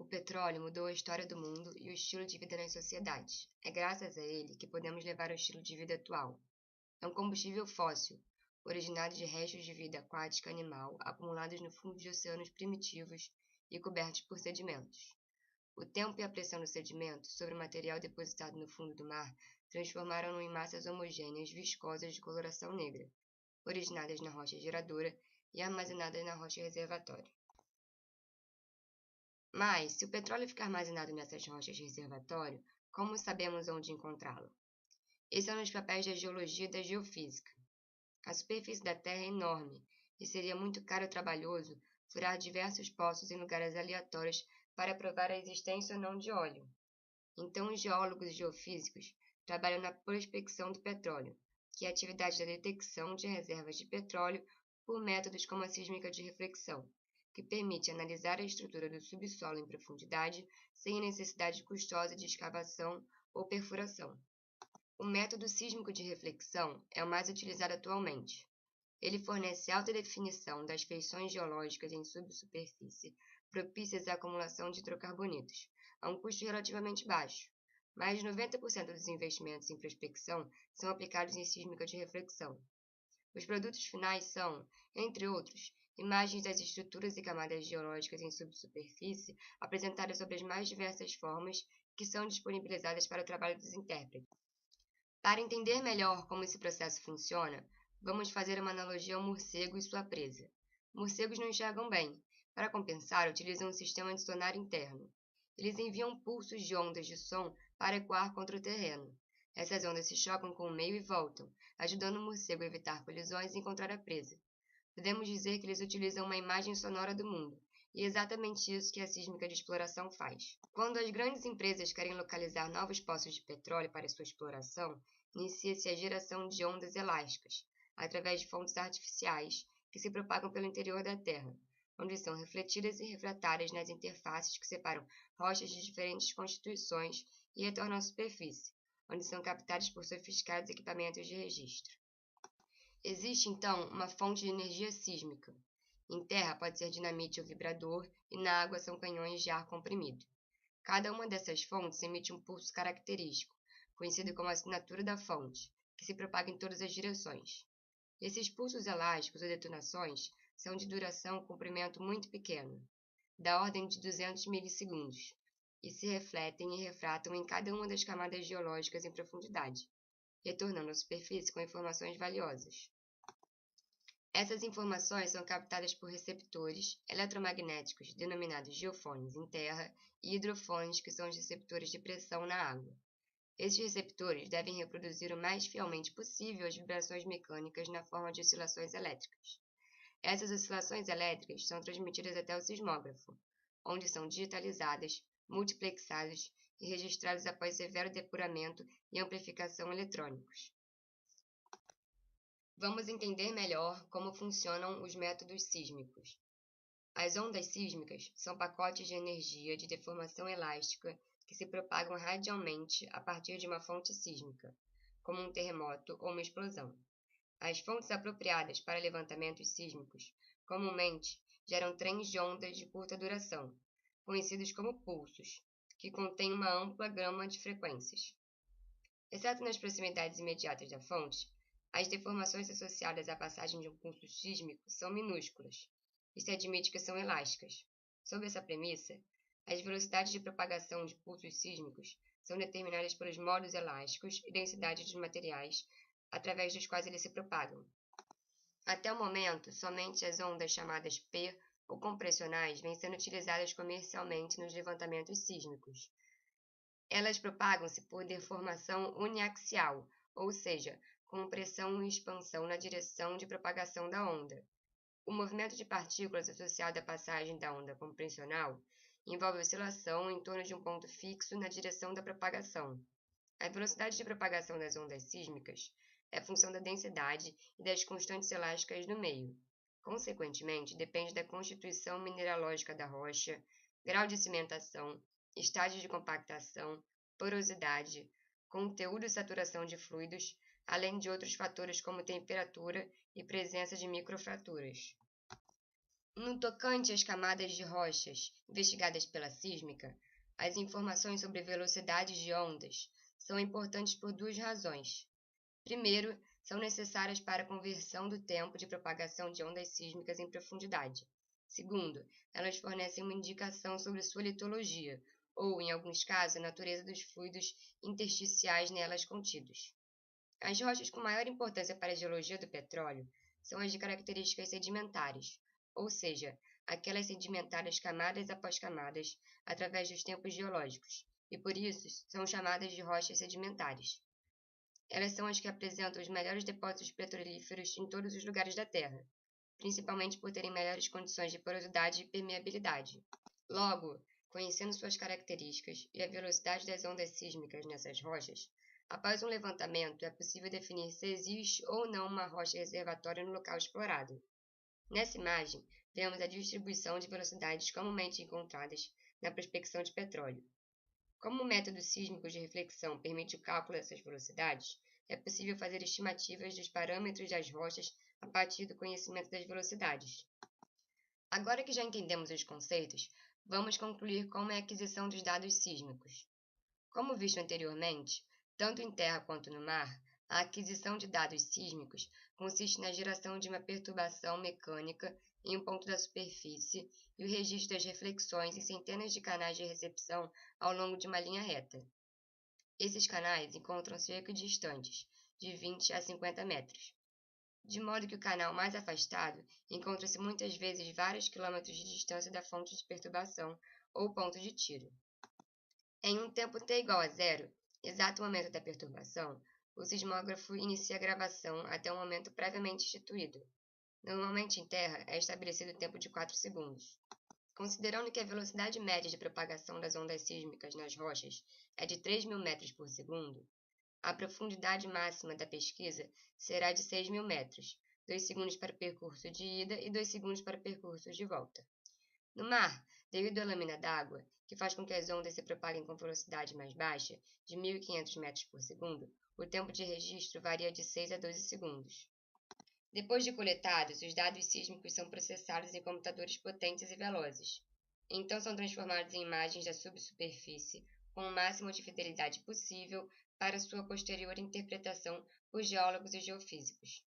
O petróleo mudou a história do mundo e o estilo de vida nas sociedades. É graças a ele que podemos levar o estilo de vida atual. É um combustível fóssil, originado de restos de vida aquática animal acumulados no fundo de oceanos primitivos e cobertos por sedimentos. O tempo e a pressão do sedimento sobre o material depositado no fundo do mar transformaram-no em massas homogêneas viscosas de coloração negra, originadas na rocha geradora e armazenadas na rocha reservatória. Mas, se o petróleo fica armazenado nessas rochas reservatório, como sabemos onde encontrá-lo? Esse é um dos papéis da geologia e da geofísica. A superfície da Terra é enorme e seria muito caro e trabalhoso furar diversos poços em lugares aleatórios para provar a existência ou não de óleo. Então, os geólogos e geofísicos trabalham na prospecção do petróleo, que é a atividade da detecção de reservas de petróleo por métodos como a sísmica de reflexão, que permite analisar a estrutura do subsolo em profundidade sem a necessidade custosa de escavação ou perfuração. O método sísmico de reflexão é o mais utilizado atualmente. Ele fornece alta definição das feições geológicas em subsuperfície, propícias à acumulação de hidrocarbonetos, a um custo relativamente baixo. Mais de 90% dos investimentos em prospecção são aplicados em sísmica de reflexão. Os produtos finais são, entre outros, imagens das estruturas e camadas geológicas em subsuperfície apresentadas sob as mais diversas formas que são disponibilizadas para o trabalho dos intérpretes. Para entender melhor como esse processo funciona, vamos fazer uma analogia ao morcego e sua presa. Morcegos não enxergam bem. Para compensar, utilizam um sistema de sonar interno. Eles enviam pulsos de ondas de som para ecoar contra o terreno. Essas ondas se chocam com o meio e voltam, ajudando o morcego a evitar colisões e encontrar a presa. Podemos dizer que eles utilizam uma imagem sonora do mundo, e é exatamente isso que a sísmica de exploração faz. Quando as grandes empresas querem localizar novos poços de petróleo para sua exploração, inicia-se a geração de ondas elásticas, através de fontes artificiais que se propagam pelo interior da Terra, onde são refletidas e refratárias nas interfaces que separam rochas de diferentes constituições e retornam à superfície, onde são captadas por sofisticados equipamentos de registro. Existe, então, uma fonte de energia sísmica. Em terra pode ser dinamite ou vibrador, e na água são canhões de ar comprimido. Cada uma dessas fontes emite um pulso característico, conhecido como assinatura da fonte, que se propaga em todas as direções. Esses pulsos elásticos ou detonações são de duração ou comprimento muito pequeno, da ordem de 200 milissegundos, e se refletem e refratam em cada uma das camadas geológicas em profundidade, retornando à superfície com informações valiosas. Essas informações são captadas por receptores eletromagnéticos, denominados geofones em terra, e hidrofones, que são os receptores de pressão na água. Esses receptores devem reproduzir o mais fielmente possível as vibrações mecânicas na forma de oscilações elétricas. Essas oscilações elétricas são transmitidas até o sismógrafo, onde são digitalizadas, multiplexadas e registradas após severo depuramento e amplificação eletrônicos. Vamos entender melhor como funcionam os métodos sísmicos. As ondas sísmicas são pacotes de energia de deformação elástica que se propagam radialmente a partir de uma fonte sísmica, como um terremoto ou uma explosão. As fontes apropriadas para levantamentos sísmicos comumente geram trens de ondas de curta duração, conhecidos como pulsos, que contêm uma ampla gama de frequências. Exceto nas proximidades imediatas da fonte, as deformações associadas à passagem de um pulso sísmico são minúsculas, e se admite que são elásticas. Sob essa premissa, as velocidades de propagação de pulsos sísmicos são determinadas pelos modos elásticos e densidade dos materiais através dos quais eles se propagam. Até o momento, somente as ondas chamadas P ou compressionais vêm sendo utilizadas comercialmente nos levantamentos sísmicos. Elas propagam-se por deformação uniaxial, ou seja, com pressão e expansão na direção de propagação da onda. O movimento de partículas associado à passagem da onda compressional envolve oscilação em torno de um ponto fixo na direção da propagação. A velocidade de propagação das ondas sísmicas é função da densidade e das constantes elásticas do meio. Consequentemente, depende da constituição mineralógica da rocha, grau de cimentação, estágio de compactação, porosidade, conteúdo e saturação de fluidos, além de outros fatores como temperatura e presença de microfraturas. No tocante às camadas de rochas investigadas pela sísmica, as informações sobre velocidades de ondas são importantes por duas razões. Primeiro, são necessárias para a conversão do tempo de propagação de ondas sísmicas em profundidade. Segundo, elas fornecem uma indicação sobre sua litologia, ou, em alguns casos, a natureza dos fluidos intersticiais nelas contidos. As rochas com maior importância para a geologia do petróleo são as de características sedimentares, ou seja, aquelas sedimentadas camadas após camadas através dos tempos geológicos, e por isso são chamadas de rochas sedimentares. Elas são as que apresentam os melhores depósitos petrolíferos em todos os lugares da Terra, principalmente por terem melhores condições de porosidade e permeabilidade. Logo, conhecendo suas características e a velocidade das ondas sísmicas nessas rochas, após um levantamento é possível definir se existe ou não uma rocha reservatória no local explorado. Nessa imagem, vemos a distribuição de velocidades comumente encontradas na prospecção de petróleo. Como o método sísmico de reflexão permite o cálculo dessas velocidades, é possível fazer estimativas dos parâmetros das rochas a partir do conhecimento das velocidades. Agora que já entendemos os conceitos, vamos concluir como é a aquisição dos dados sísmicos. Como visto anteriormente, tanto em terra quanto no mar, a aquisição de dados sísmicos consiste na geração de uma perturbação mecânica em um ponto da superfície e o registro das reflexões em centenas de canais de recepção ao longo de uma linha reta. Esses canais encontram-se equidistantes, de 20 a 50 metros, de modo que o canal mais afastado encontra-se muitas vezes vários quilômetros de distância da fonte de perturbação ou ponto de tiro. Em um tempo t igual a zero, exato momento da perturbação, o sismógrafo inicia a gravação até um momento previamente instituído. Normalmente em terra é estabelecido o tempo de 4 segundos. Considerando que a velocidade média de propagação das ondas sísmicas nas rochas é de 3.000 metros por segundo, a profundidade máxima da pesquisa será de 6.000 metros, 2 segundos para o percurso de ida e 2 segundos para o percurso de volta. No mar, devido à lâmina d'água, que faz com que as ondas se propaguem com velocidade mais baixa, de 1.500 metros por segundo, o tempo de registro varia de 6 a 12 segundos. Depois de coletados, os dados sísmicos são processados em computadores potentes e velozes. Então são transformados em imagens da subsuperfície com o máximo de fidelidade possível para sua posterior interpretação por geólogos e geofísicos.